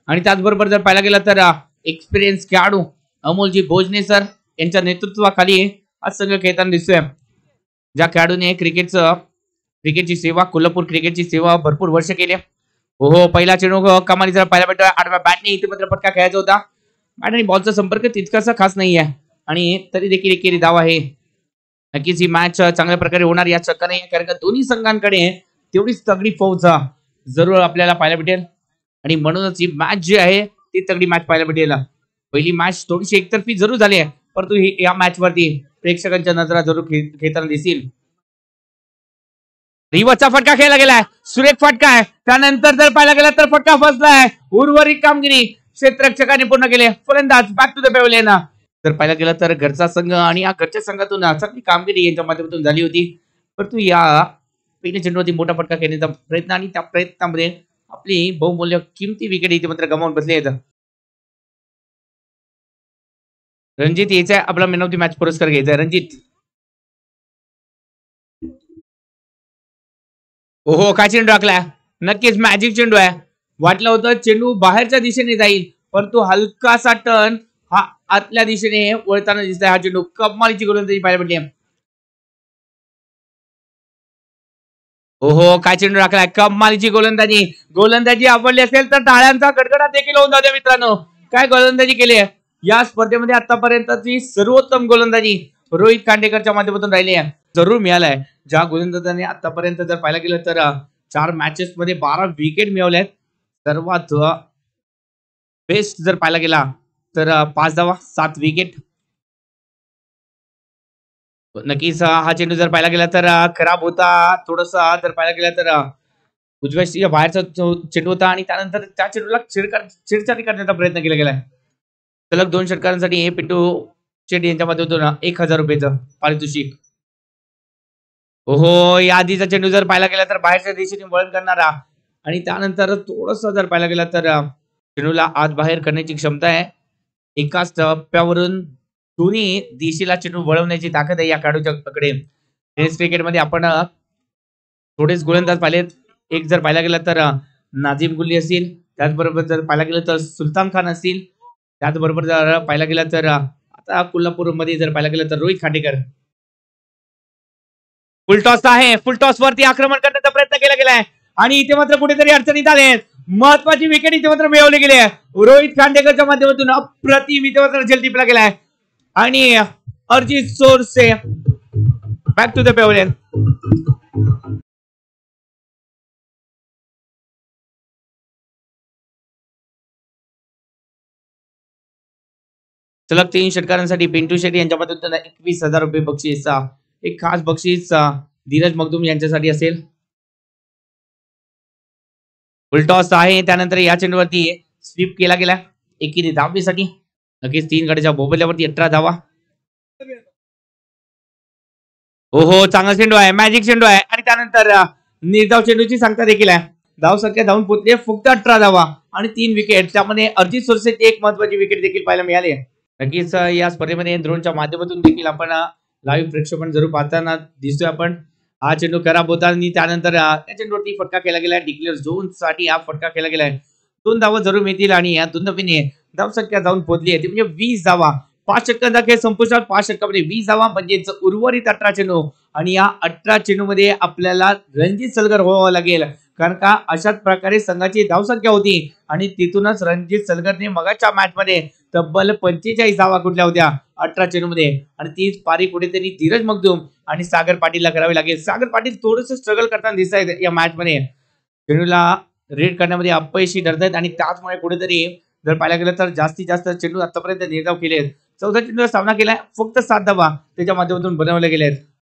आणि त्याचबरोबर जर पाहायला गेलं तर एक्सपिरियन्स खेळाडू अमोलजी भोजने सर यांच्या नेतृत्वाखाली आज संघ खेळताना दिसतोय. ज्या खेळाडूने क्रिकेटची सेवा, कोल्हापूर क्रिकेटची सेवा भरपूर वर्ष केली. हो, पहिला चेंडू कमाली जर पाहायला भेटतो आडव्या बॅटने इथे मात्र फटका खेळायचा होता. बॅट आणि बॉलचा संपर्क तितकासा खास नाहीये आणि तरी देखील एकेरी धाव आहे. नक्कीच ही मॅच चांगल्या प्रकारे होणार या चक्कर नाही, कारण का दोन्ही संघांकडे तेवढीच तगडी फौज जरूर आपल्याला पाहायला भेटेल आणि म्हणूनच ही मॅच जी आहे ती तगडी मॅच पाहायला भेटेल. पहिली मॅच थोडीशी एकतर्फी जरूर झाली आहे, परंतु या मॅच वरती प्रेक्षकांच्या नजरा जरूर खेळताना दिसतील. रिवर्सचा फटका खेळला गेलाय, सुरेख फटका आहे. त्यानंतर जर पाहायला गेला तर फटका फसलाय. उर्वरित कामगिरी क्षेत्ररक्षकाने पूर्ण केले. फलंदाज बॅक टू द पेव्हिलियन. जर पाहायला गेलं तर घरचा संघ आणि या घरच्या संघातून चांगली कामगिरी यांच्या माध्यमातून झाली होती, परंतु या पहिल्या चेंडूवरती मोठा फटका खेळण्याचा प्रयत्न आणि त्या प्रयत्नामध्ये आपली बहुमूल्य किमती विकेट इथे मात्र गमावून बसले आहेत. रणजित याचा आपला मॅन ऑफ द मॅच पुरस्कार घ्यायचा. रणजित, ओहो काय चेंडू टाकलाय. नक्कीच मॅजिक चेंडू आहे. वाटलं होतं चेंडू बाहेरच्या दिशेने जाईल, परंतु हलकासा टर्न हा आतल्या दिशेने वळताना दिसतोय. हा चेंडू कमालीची गोलंदाजी पाहायला भेटली. ओहो काय चेंडू टाकलाय. कमालीची गोलंदाजी आवडली असेल तर टाळ्यांचा गडगडाट देखील होऊन जाऊ द्या मित्रांनो. काय गोलंदाजी केली आहे. या स्पर्धेमध्ये आतापर्यंतची सर्वोत्तम गोलंदाजी रोहित खांडेकरच्या माध्यमातून राहिली आहे. जरूर मिळालाय. ज्या गोलंदाजाने आतापर्यंत जर पाहायला गेलं तर 4 मॅचेस मध्ये 12 विकेट मिळवल्या आहेत. सर्वात बेस्ट जर पाहायला गेला तर 5 धावा 7 विकेट. नक्कीच हा चेंडू जर पाहायला गेला तर खराब होता. थोडासा जर पाहायला गेला तर उजव्या बाहेरचा चेंडू होता आणि त्यानंतर त्या चेंडूला चिडचारी करण्याचा प्रयत्न केला गेलाय. सलग 2 षटकारांसाठी हे पिंटू शेट्टी यांच्या माध्यमातून 1000 रुपयाचं पारितोषिक. ओहो या आधीचा चेंडू जर पाहायला गेला तर बाहेरच्या दिशेने वळण करणारा आणि त्यानंतर थोडस जर पाहायला गेला तर चेंडूला आत बाहेर करण्याची क्षमता आहे. एकाच टप्प्यावरून दोन्ही दिशेला चेंडू वळवण्याची ताकद आहे या खेळाडूच्याकडे. टेस्ट क्रिकेटमध्ये आपण थोडेच गोलंदाज पाहिलेत. एक जर पाहायला गेला तर नाझीम गुल्ली असतील, त्याचबरोबर जर पाहायला गेलं तर सुलतान खान असतील, त्याचबरोबर जर पाहायला गेला तर आता कोल्हापूरमध्ये जर पाहायला गेलं तर रोहित खांडेकर. फुलटॉस आहे. फुलटॉस वरती आक्रमण करण्याचा प्रयत्न केला गेलाय आणि इथे मात्र कुठेतरी अडचणीत आले. महत्वाची विकेट इथे मात्र मिळवली गेली आहे. रोहित खांडेकरच्या माध्यमातून अप्रतिम इथे मात्र जलदीपला गेलाय आणि अर्जित सोरसे बॅक टू द पेव्हिलियन. सलग 3 षटकारांसाठी पिंटू शेट्टी यांच्या माध्यमातून 21,000 रुपये बक्षीस. एक खास बक्षीस धीरज मगदूम यांच्यासाठी असेल. फुलटॉस आहे. त्यानंतर या चेंडूवरती स्वीप केला गेला एकेरी धावेसाठी. नक्कीच 3 गड्याच्या बोबल्यावरती 18 धावा. ओहो चांगला चेंडू आहे. मॅजिक चेंडू आहे आणि त्यानंतर निर्धाव चेंडूची संख्या देखील आहे. धाव संख्या धावून पोहोचली फक्त 18 धावा आणि 3 विकेट. त्यामध्ये अर्जित सोरसेची एक महत्वाची विकेट देखील पाहायला मिळाली. नक्कीच या स्पर्धेमध्ये ड्रोनच्या माध्यमातून देखील आपण लाईव्ह प्रेक्षेपण जरूर पाहताना दिसतोय आपण. हा चेंडू खराब होता आणि त्यानंतर त्या चेंडूवरती फटका केला गेला. डिक्लेअर झोन साठी हा फटका केला गेलाय. 2 धावा जरूर मिळतील आणि या 2 धावेने धाव संख्या जाऊन पोहोचली आहे ती म्हणजे 20 धावा. 5 षटकांचा खेळ संपुष्टात. 5 षटकामध्ये 20 धावा म्हणजेच उर्वरित 18 चेंडू आणि या 18 चेंडू मध्ये आपल्याला रणजित सलगर व्हावं लागेल, कारण का अशाच प्रकारे संघाची धावसंख्या होती आणि तिथूनच रणजित सलगरने मगाच्या मॅच मध्ये तब्बल 45 धावा कुठल्या होत्या 18 चेंडू मध्ये आणि तीच पारी कुठेतरी धीरज मगदूम आणि सागर पाटीलला करावी लागेल. सागर पाटील थोडंसं स्ट्रगल करताना दिसत आहेत या मॅच मध्ये. चेंडूला रेड करण्यामध्ये अपयशी ठरतायत आणि त्याचमुळे कुठेतरी जर पाहायला गेलं तर जास्तीत जास्त चेंडू आतापर्यंत निर्धाव केले. 14 चेंडूचा सामना केलाय. फक्त 7 धावा त्याच्या माध्यमातून बनवले गेले आहेत.